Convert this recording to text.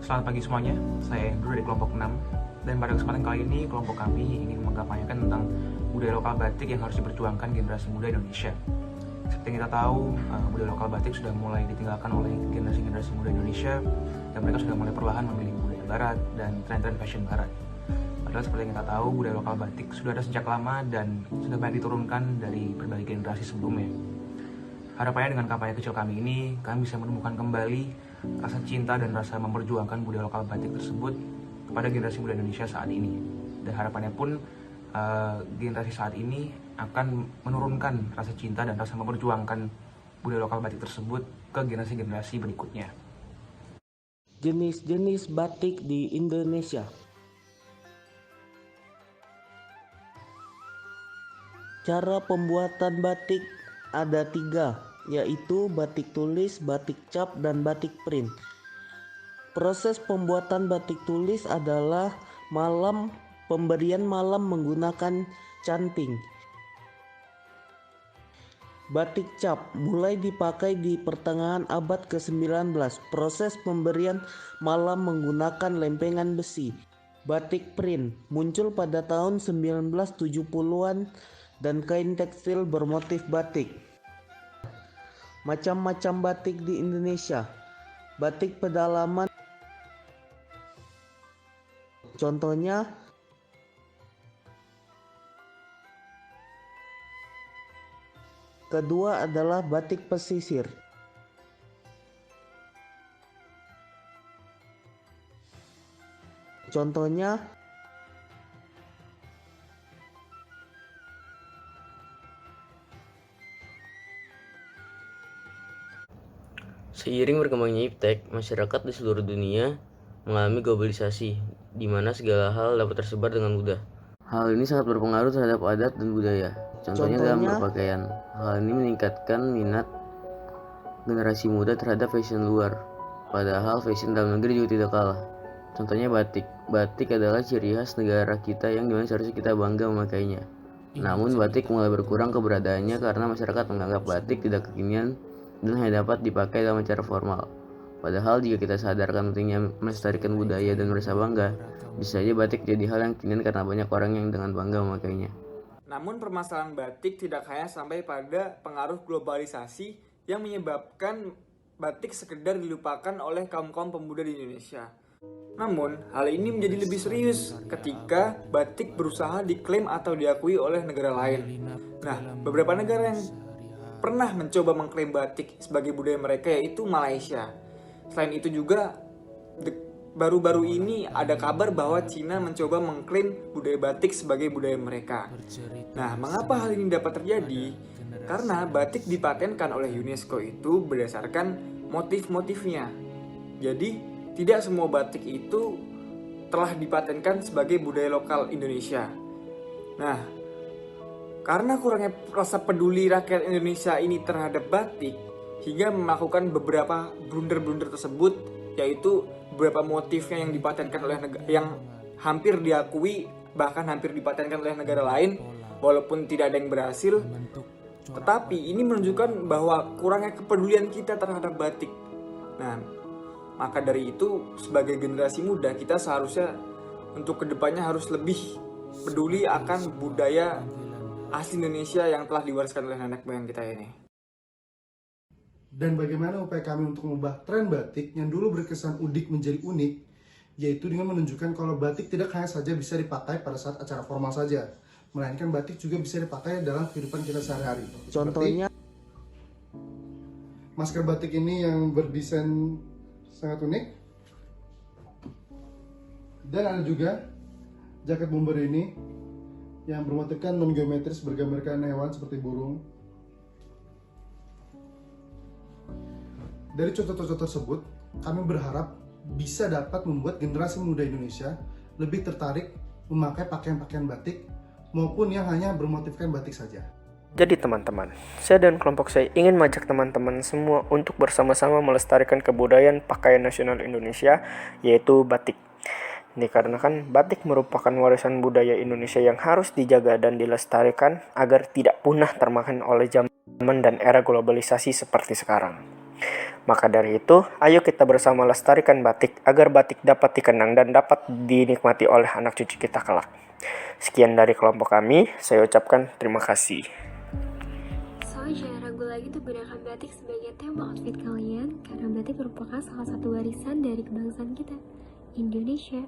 Selamat pagi semuanya, saya Andrew dari kelompok 6. Dan pada kesempatan kali ini, kelompok kami ingin mengkampanyekan tentang budaya lokal batik yang harus diperjuangkan generasi muda Indonesia. Seperti yang kita tahu, budaya lokal batik sudah mulai ditinggalkan oleh generasi-generasi muda Indonesia, dan mereka sudah mulai perlahan memilih budaya barat dan tren-tren fashion barat. Padahal seperti yang kita tahu, budaya lokal batik sudah ada sejak lama dan sudah banyak diturunkan dari berbagai generasi sebelumnya. Harapannya dengan kampanye kecil kami ini, kami bisa menemukan kembali rasa cinta dan rasa memperjuangkan budaya lokal batik tersebut kepada generasi muda Indonesia saat ini. Dan harapannya pun generasi saat ini akan menurunkan rasa cinta dan rasa memperjuangkan budaya lokal batik tersebut ke generasi-generasi berikutnya. Jenis-jenis batik di Indonesia. Cara pembuatan batik ada 3, yaitu batik tulis, batik cap, dan batik print. Proses pembuatan batik tulis adalah pemberian malam menggunakan canting. Batik cap mulai dipakai di pertengahan abad ke-19. Proses pemberian malam menggunakan lempengan besi. Batik print muncul pada tahun 1970-an dan kain tekstil bermotif batik. Macam-macam batik di Indonesia. Batik pedalaman, contohnya kedua adalah batik pesisir. Contohnya Seiring berkembangnya iptek, masyarakat di seluruh dunia mengalami globalisasi, di mana segala hal dapat tersebar dengan mudah. Hal ini sangat berpengaruh terhadap adat dan budaya, contohnya dalam berpakaian. Hal ini meningkatkan minat generasi muda terhadap fashion luar, padahal fashion dalam negeri juga tidak kalah. Contohnya batik. Batik adalah ciri khas negara kita yang dimana seharusnya kita bangga memakainya. Namun batik mulai berkurang keberadaannya karena masyarakat menganggap batik tidak kekinian dan hanya dapat dipakai dalam acara formal. Padahal jika kita sadarkan pentingnya melestarikan budaya dan merasa bangga, bisa saja batik jadi hal yang kekinian karena banyak orang yang dengan bangga memakainya. Namun permasalahan batik tidak hanya sampai pada pengaruh globalisasi yang menyebabkan batik sekedar dilupakan oleh kaum-kaum pemuda di Indonesia. Namun, hal ini menjadi lebih serius ketika batik berusaha diklaim atau diakui oleh negara lain. Nah, beberapa negara yang pernah mencoba mengklaim batik sebagai budaya mereka yaitu Malaysia. Selain itu juga baru-baru ini ada kabar bahwa Cina mencoba mengklaim budaya batik sebagai budaya mereka. Nah, mengapa hal ini dapat terjadi? Karena batik dipatenkan oleh UNESCO itu berdasarkan motif-motifnya. Jadi, tidak semua batik itu telah dipatenkan sebagai budaya lokal Indonesia. Nah, karena kurangnya rasa peduli rakyat Indonesia ini terhadap batik, hingga melakukan beberapa blunder-blunder tersebut, yaitu beberapa motifnya yang dipatenkan oleh yang hampir diakui, bahkan hampir dipatenkan oleh negara lain, walaupun tidak ada yang berhasil. Tetapi ini menunjukkan bahwa kurangnya kepedulian kita terhadap batik. Nah, maka dari itu sebagai generasi muda kita seharusnya untuk kedepannya harus lebih peduli akan budaya asli Indonesia yang telah diwariskan oleh nenek moyang kita ini. Dan bagaimana upaya kami untuk mengubah tren batik yang dulu berkesan udik menjadi unik, yaitu dengan menunjukkan kalau batik tidak hanya saja bisa dipakai pada saat acara formal saja, melainkan batik juga bisa dipakai dalam kehidupan kita sehari-hari. Contohnya masker batik ini yang berdesain sangat unik, dan ada juga jaket bomber ini yang bermotifkan non-geometris bergambarkan hewan seperti burung. Dari contoh-contoh tersebut, kami berharap bisa dapat membuat generasi muda Indonesia lebih tertarik memakai pakaian-pakaian batik maupun yang hanya bermotifkan batik saja. Jadi teman-teman, saya dan kelompok saya ingin mengajak teman-teman semua untuk bersama-sama melestarikan kebudayaan pakaian nasional Indonesia, yaitu batik. Dikarenakan batik merupakan warisan budaya Indonesia yang harus dijaga dan dilestarikan agar tidak punah termakan oleh zaman dan era globalisasi seperti sekarang. Maka dari itu, ayo kita bersama lestarikan batik agar batik dapat dikenang dan dapat dinikmati oleh anak cucu kita kelak. Sekian dari kelompok kami, saya ucapkan terima kasih. So, jangan ragu lagi untuk gunakan batik sebagai tema outfit kalian, karena batik merupakan salah satu warisan dari kebangsaan kita, Indonesia.